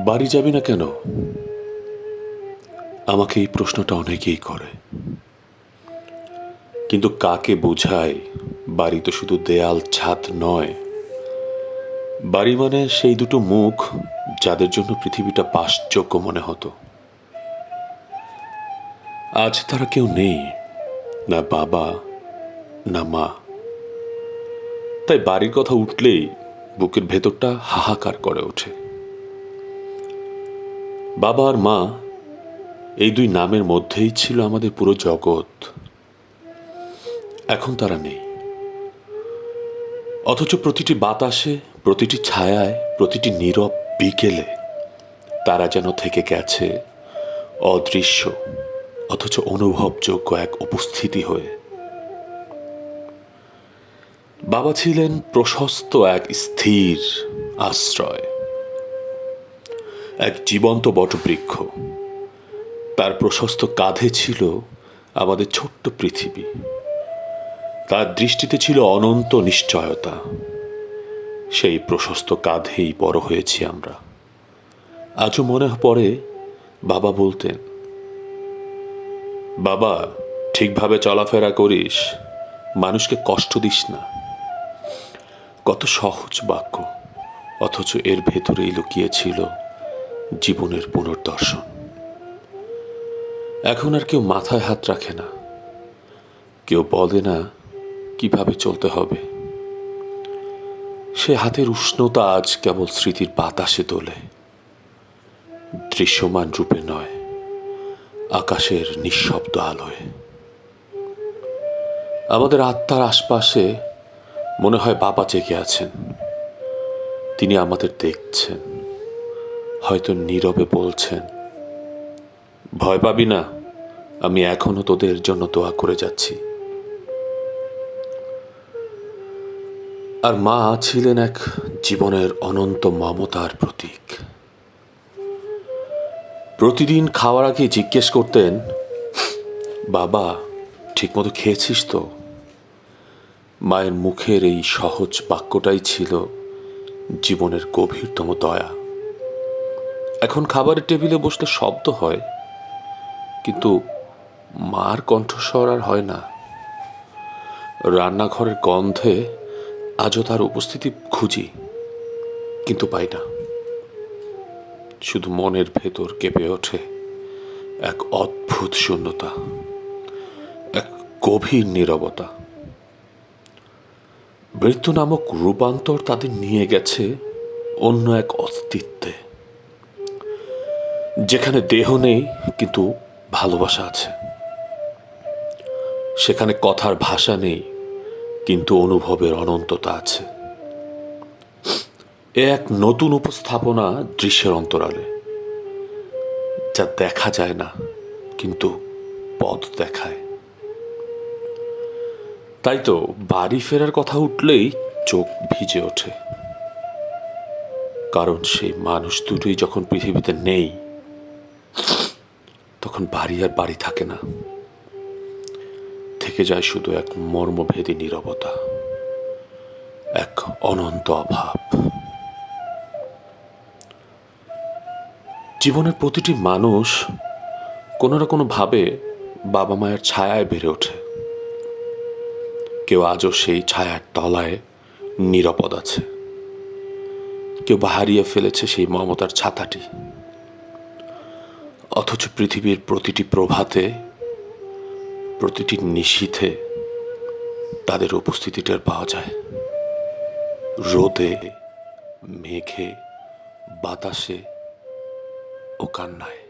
বাড়ি যাবি না কেন? আমাকে এই প্রশ্নটা অনেকেই করে, কিন্তু কাকে বোঝায় বাড়ি তো শুধু দেয়াল ছাদ নয়। বাড়ি মানে সেই দুটো মুখ যাদের জন্য পৃথিবীটা বাসযোগ্য মনে হতো। আজ তারা কেউ নেই, না বাবা না মা। তাই বাড়ির কথা উঠলেই বুকের ভেতরটা হাহাকার করে ওঠে। বাবা আর মা, এই দুই নামের মধ্যেই ছিল আমাদের পুরো জগৎ। এখন তারা নেই, অথচ প্রতিটি বাতাসে, প্রতিটি ছায়ায়, প্রতিটি নীরব বিকেলে তারা যেন থেকে গেছে অদৃশ্য অথচ অনুভবযোগ্য এক উপস্থিতি হয়ে। বাবা ছিলেন প্রশস্ত এক স্থির আশ্রয়, এক জীবন্ত বটবৃক্ষ। তার প্রশস্ত কাঁধে ছিল আমাদের ছোট্ট পৃথিবী। তার দৃষ্টিতে ছিল অনন্ত নিশ্চয়তা। সেই প্রশস্ত কাঁধেই বড় হয়েছি আমরা। আজও মনে পড়ে বাবা বলতেন, বাবা ঠিকভাবে চলাফেরা করিস, মানুষকে কষ্ট দিস না। কত সহজ বাক্য, অথচ এর ভেতরেই লুকিয়ে ছিল জীবনের পুনর্দর্শন। এখন আর কেউ মাথায় হাত রাখে না, কেউ বলে না কিভাবে চলতে হবে। সে হাতের উষ্ণতা আজ কেবল স্মৃতির বাতাসে তোলে, দৃশ্যমান রূপে নয়, আকাশের নিঃশব্দ আলোয়। আমাদের আত্মার আশপাশে মনে হয় বাবা জেগে আছেন। তিনি আমাদের দেখছেন, হয়তো নীরবে বলছেন, ভয় পাবি না, আমি এখনো তোদের জন্য দোয়া করে যাচ্ছি। আর মা ছিলেন এক জীবনের অনন্ত মমতার প্রতীক। প্রতিদিন খাওয়ার আগে জিজ্ঞেস করতেন, বাবা ঠিকমতো খেয়েছিস তো? মায়ের মুখের এই সহজ বাক্যটাই ছিল জীবনের গভীরতম দয়া। এখন খাবারের টেবিলে বসলে শব্দ হয়, কিন্তু মার কণ্ঠস্বর আর হয় না। রান্নাঘরের গন্ধে আজও তার উপস্থিতি খুঁজি, কিন্তু পাই না। শুধু মনের ভেতর কেঁপে ওঠে এক অদ্ভুত শূন্যতা, এক গভীর নীরবতা। মৃত্যু নামক রূপান্তর তাদের নিয়ে গেছে অন্য এক অস্তিত্বে, যেখানে দেহ নেই কিন্তু ভালোবাসা আছে। সেখানে কথার ভাষা নেই কিন্তু অনুভবের অনন্ততা আছে। এ এক নতুন উপস্থাপনা দৃশ্যের অন্তরালে, যা দেখা যায় না কিন্তু পথ দেখায়। তাই তো বাড়ি ফেরার কথা উঠলেই চোখ ভিজে ওঠে, কারণ সেই মানুষ দুটোই যখন পৃথিবীতে নেই, তখন বাড়ি আর বাড়ি থাকে না, থেকে যায় শুধু এক মর্মভেদী নীরবতা, এক অনন্ত অভাব। জীবনের প্রতিটি মানুষ কোনো না কোনো ভাবে বাবা মায়ের ছায়ায় বেড়ে ওঠে। কেউ আজও সেই ছায়ার তলায় নিরাপদ আছে, কেউ বা হারিয়ে ফেলেছে সেই মমতার ছাতাটি। অথচ পৃথিবীর প্রতিটি প্রভাতে, প্রতিটি নিশীথে তাদের উপস্থিতি টের পাওয়া যায়। রোদে, মেঘে, বাতাসে ও কান্নায়।